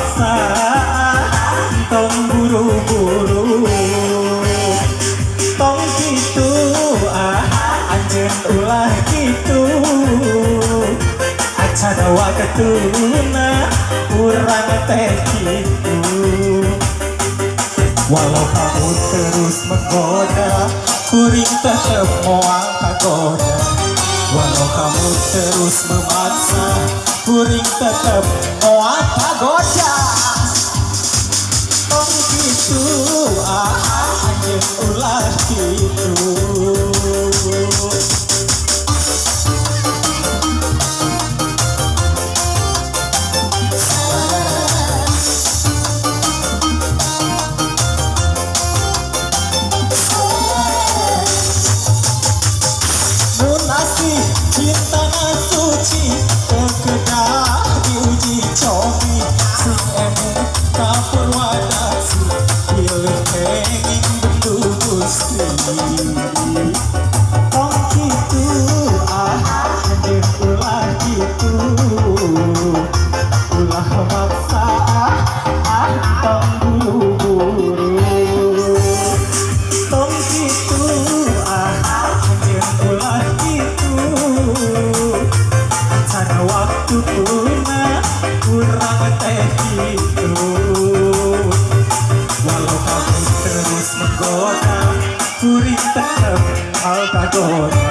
memaksa, tong buru-buru, tong gitu, anjen ulah gitu. Acara waketuna urang teh gitu. Walau kamu terus menggoda, kuring tetep moal kagoda. Walau kamu terus memaksa, kuring tetep moal kagoda. Tong gitu, anjeun ulah gitu. Cinta na suci kekedah diuji cobi sing emu kapur wadasi pilih kenging bendu gusti. Tong gitu anjir ulah gitu, ulah maksa tong buru-buru. Tong gitu anjir ulah gitu. Acara waktu tuna kurang teh gitu. Walau kamu terus menggoda, kuring tetep hal kagoda.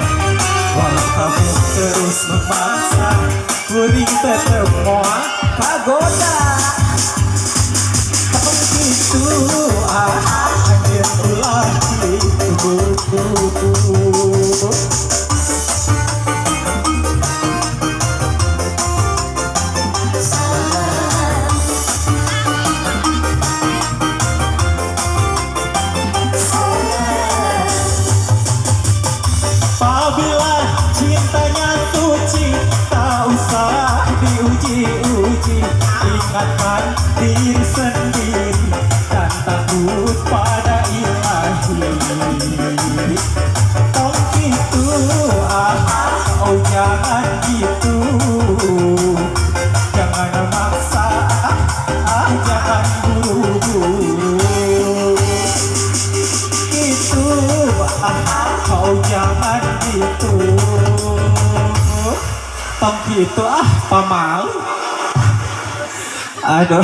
Walau kamu terus memaksa, kuring tetep moal kagoda. Tong gitu anjeun ulah gitu. Apabila cintanya suci, tak usah diuji-uji. Ingatkan diri sendiri dan takut pada ilahi. Tong gitu, oh jangan gitu. Jangan memaksa, jangan buru-buru. Gitu, kau jangan gitu. Tong gitu pamalu. Aduh.